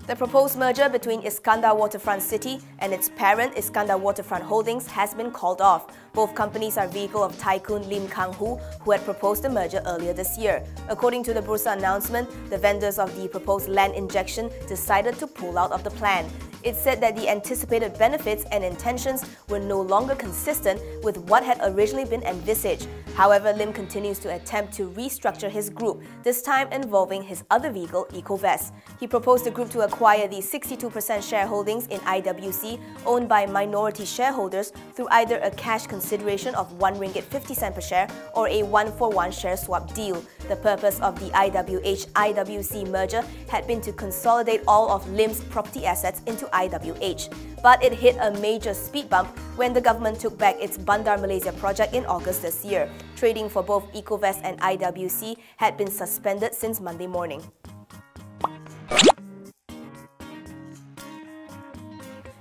The proposed merger between Iskandar Waterfront City and its parent Iskandar Waterfront Holdings has been called off. Both companies are vehicle of Tycoon Kang, who had proposed the merger earlier this year. According to the Bursa announcement, the vendors of the proposed land injection decided to pull out of the plan. It said that the anticipated benefits and intentions were no longer consistent with what had originally been envisaged. However, Lim continues to attempt to restructure his group, this time involving his other vehicle, EcoVest. He proposed the group to acquire the 62% shareholdings in IWC owned by minority shareholders through either a cash consideration of RM1.50 per share or a 1-for-1 share swap deal. The purpose of the IWH IWC merger had been to consolidate all of Lim's property assets into IWH, but it hit a major speed bump when the government took back its Bandar Malaysia project in August this year. Trading for both EcoVest and IWC had been suspended since Monday morning.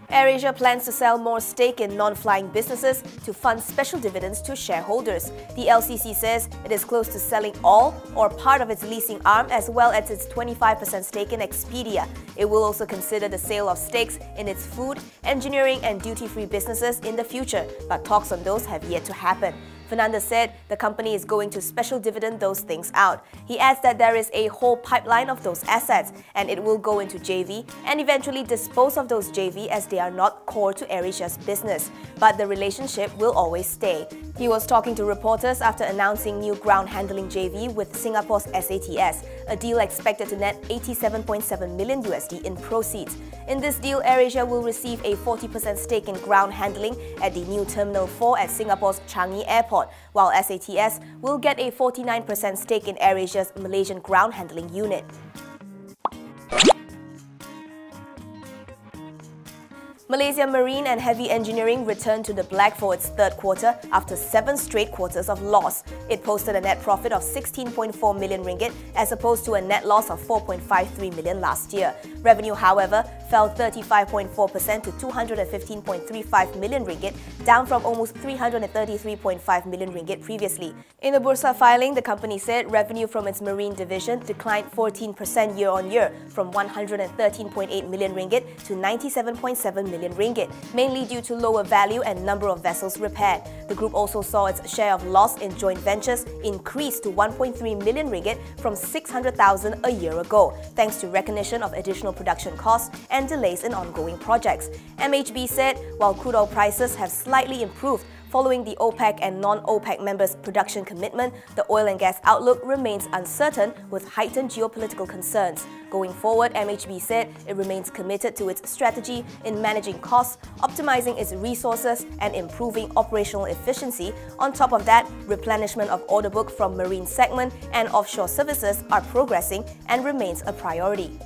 AirAsia plans to sell more stake in non-flying businesses to fund special dividends to shareholders. The LCC says it is close to selling all or part of its leasing arm as well as its 25% stake in Expedia. It will also consider the sale of stakes in its food, engineering and duty-free businesses in the future, but talks on those have yet to happen. Fernandez said the company is going to special dividend those things out. He adds that there is a whole pipeline of those assets and it will go into JV and eventually dispose of those JV as they are not core to AirAsia's business. But the relationship will always stay. He was talking to reporters after announcing new ground handling JV with Singapore's SATS, a deal expected to net $87.7 million in proceeds. In this deal, AirAsia will receive a 40% stake in ground handling at the new Terminal 4 at Singapore's Changi Airport, while SATS will get a 49% stake in AirAsia's Malaysian ground handling unit. Malaysia Marine and Heavy Engineering returned to the black for its third quarter after 7 straight quarters of loss. It posted a net profit of 16.4 million ringgit as opposed to a net loss of 4.53 million last year. Revenue, however, fell 35.4% to 215.35 million ringgit, down from almost 333.5 million ringgit previously. In the Bursa filing, the company said revenue from its marine division declined 14% year-on-year from 113.8 million ringgit to 97.7 million ringgit, mainly due to lower value and number of vessels repaired. The group also saw its share of loss in joint ventures increase to 1.3 million ringgit from 600,000 a year ago, thanks to recognition of additional production costs and delays in ongoing projects. MHB said while crude oil prices have slightly improved following the OPEC and non-OPEC members' production commitment, the oil and gas outlook remains uncertain with heightened geopolitical concerns. Going forward, MHB said it remains committed to its strategy in managing costs, optimizing its resources and improving operational efficiency. On top of that, replenishment of order book from marine segment and offshore services are progressing and remains a priority.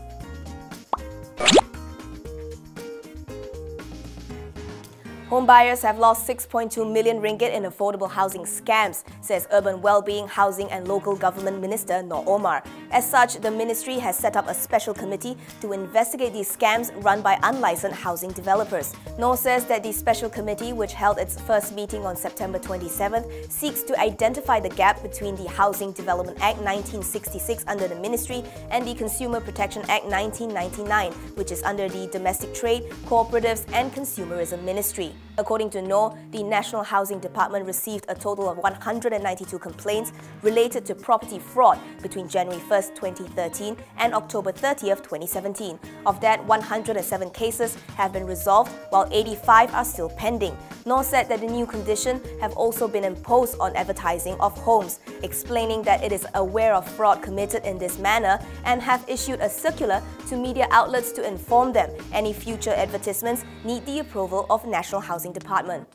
Home buyers have lost 6.2 million ringgit in affordable housing scams, says Urban Wellbeing, Housing and Local Government Minister Noor Omar. As such, the ministry has set up a special committee to investigate these scams run by unlicensed housing developers. Noor says that the special committee, which held its first meeting on September 27th, seeks to identify the gap between the Housing Development Act 1966 under the ministry and the Consumer Protection Act 1999, which is under the Domestic Trade, Cooperatives and Consumerism Ministry. According to Noor, the National Housing Department received a total of 192 complaints related to property fraud between January 1st, 2013 and October 30th, 2017. Of that, 107 cases have been resolved, while 85 are still pending. Noor said that the new condition have also been imposed on advertising of homes, explaining that it is aware of fraud committed in this manner and have issued a circular to media outlets to inform them any future advertisements need the approval of National Housing Department.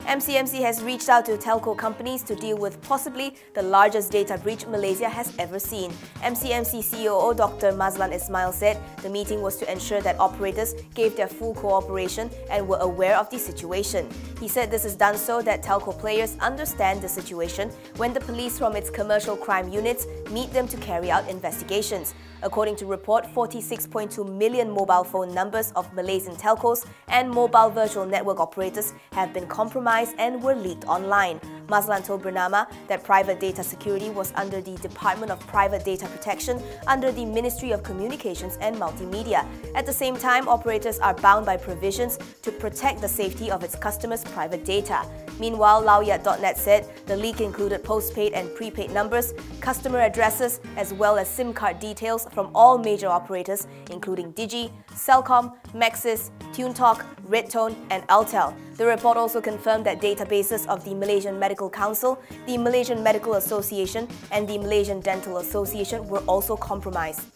MCMC has reached out to telco companies to deal with possibly the largest data breach Malaysia has ever seen. MCMC COO Dr. Mazlan Ismail said the meeting was to ensure that operators gave their full cooperation and were aware of the situation. He said this is done so that telco players understand the situation when the police from its commercial crime units meet them to carry out investigations. According to report, 46.2 million mobile phone numbers of Malaysian telcos and mobile virtual network operators have been compromised compromised and were leaked online. Mazlan told Bernama that private data security was under the Department of Private Data Protection under the Ministry of Communications and Multimedia. At the same time, operators are bound by provisions to protect the safety of its customers' private data. Meanwhile, Laoyat.net said the leak included postpaid and prepaid numbers, customer addresses, as well as SIM card details from all major operators, including Digi, Celcom, Maxis, TuneTalk, Redtone, and Altel. The report also confirmed that databases of the Malaysian Medical Council, the Malaysian Medical Association, and the Malaysian Dental Association were also compromised.